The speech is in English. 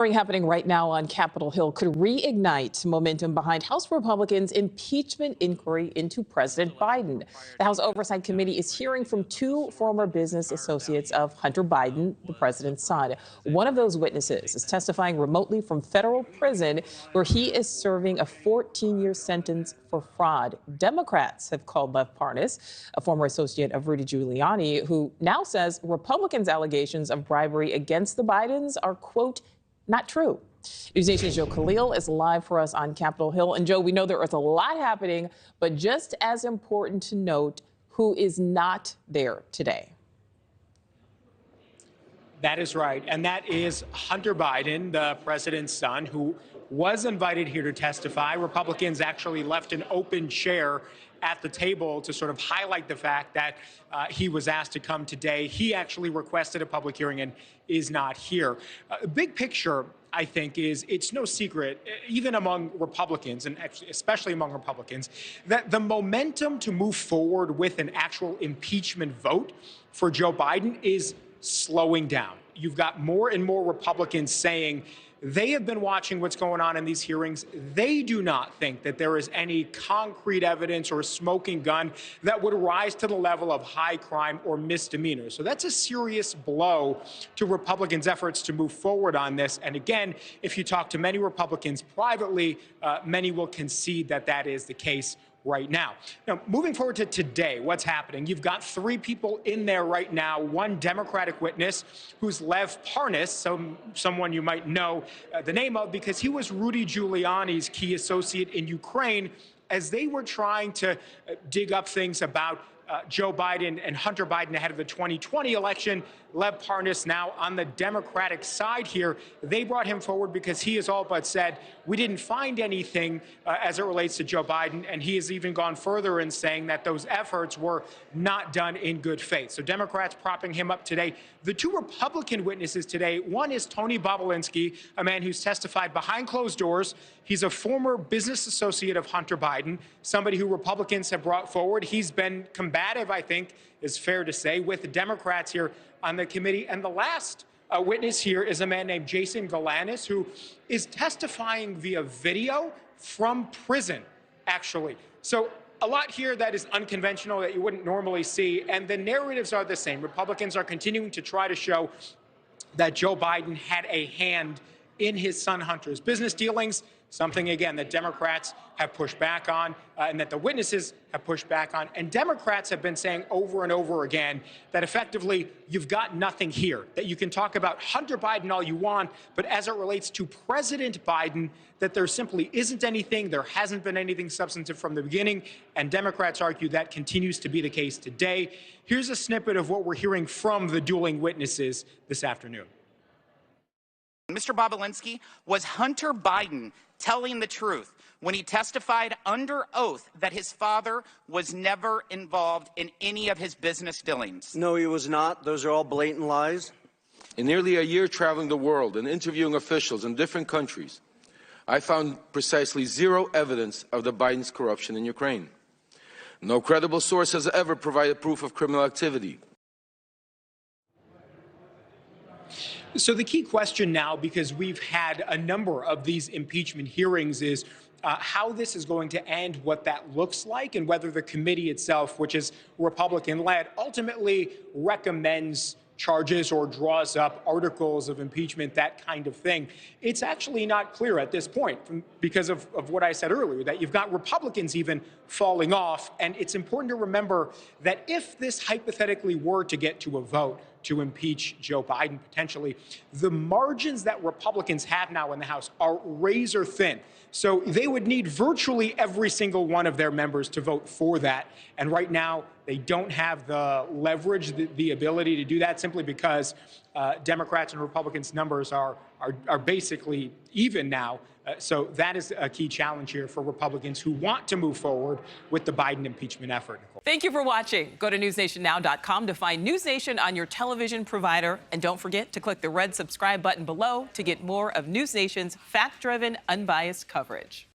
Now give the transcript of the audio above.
Happening right now on Capitol Hill could reignite momentum behind House Republicans' impeachment inquiry into President Biden. The House Oversight Committee is hearing from two former business associates of Hunter Biden, the president's son. One of those witnesses is testifying remotely from federal prison, where he is serving a 14-year sentence for fraud. Democrats have called Lev Parnas, a former associate of Rudy Giuliani, who now says Republicans' allegations of bribery against the Bidens are, quote, not true. NewsNation's Joe Khalil is live for us on Capitol Hill. And Joe, we know there is a lot happening, but just as important to note who is not there today. That is right. And that is Hunter Biden, the president's son, who was invited here to testify. Republicans actually left an open chair at the table to sort of highlight the fact that he was asked to come today. He actually requested a public hearing and is not here. Big picture, I think, is it's no secret, even among Republicans, and especially among Republicans, that the momentum to move forward with an actual impeachment vote for Joe Biden is slowing down. You've got more and more Republicans saying they have been watching what's going on in these hearings. They do not think that there is any concrete evidence or smoking gun that would rise to the level of high crime or misdemeanor. So that's a serious blow to Republicans' efforts to move forward on this. And again, if you talk to many Republicans privately, many will concede that that is the case right now. Now, moving forward to today, what's happening? You've got three people in there right now, one Democratic witness who's Lev Parnas, someone you might know the name of because he was Rudy Giuliani's key associate in Ukraine as they were trying to dig up things about Joe Biden and Hunter Biden ahead of the 2020 election. Lev Parnas now on the Democratic side here. They brought him forward because he has all but said, we didn't find anything as it relates to Joe Biden. And he has even gone further in saying that those efforts were not done in good faith. So Democrats propping him up today. The two Republican witnesses today, one is Tony Bobulinski, a man who's testified behind closed doors. He's a former business associate of Hunter Biden, somebody who Republicans have brought forward. He's been combative, I think, is fair to say, with the Democrats here on the committee. And the last witness here is a man named Jason Galanis, who is testifying via video from prison, actually. So a lot here that is unconventional that you wouldn't normally see. And the narratives are the same. Republicans are continuing to try to show that Joe Biden had a hand in his son Hunter's business dealings, something, again, that Democrats have pushed back on and that the witnesses have pushed back on. And Democrats have been saying over and over again that effectively you've got nothing here, that you can talk about Hunter Biden all you want, but as it relates to President Biden, that there simply isn't anything, there hasn't been anything substantive from the beginning, and Democrats argue that continues to be the case today. Here's a snippet of what we're hearing from the dueling witnesses this afternoon. Mr. Bobulinski, was Hunter Biden telling the truth when he testified under oath that his father was never involved in any of his business dealings? No, he was not. Those are all blatant lies. In nearly a year traveling the world and interviewing officials in different countries, I found precisely zero evidence of the Biden's corruption in Ukraine. No credible source has ever provided proof of criminal activity. So the key question now, because we've had a number of these impeachment hearings, is how this is going to end, what that looks like, and whether the committee itself, which is Republican-led, ultimately recommends charges or draws up articles of impeachment, that kind of thing. It's actually not clear at this point because of what I said earlier, that you've got Republicans even falling off. And it's important to remember that if this hypothetically were to get to a vote to impeach Joe Biden potentially, the margins that Republicans have now in the House are razor thin. So they would need virtually every single one of their members to vote for that. And right now, they don't have the leverage, the ability to do that, simply because Democrats and Republicans' numbers are basically even now. So that is a key challenge here for Republicans who want to move forward with the Biden impeachment effort. Nichole. Thank you for watching. Go to newsnationnow.com to find News Nation on your television provider. And don't forget to click the red subscribe button below to get more of News Nation's fact-driven, unbiased coverage.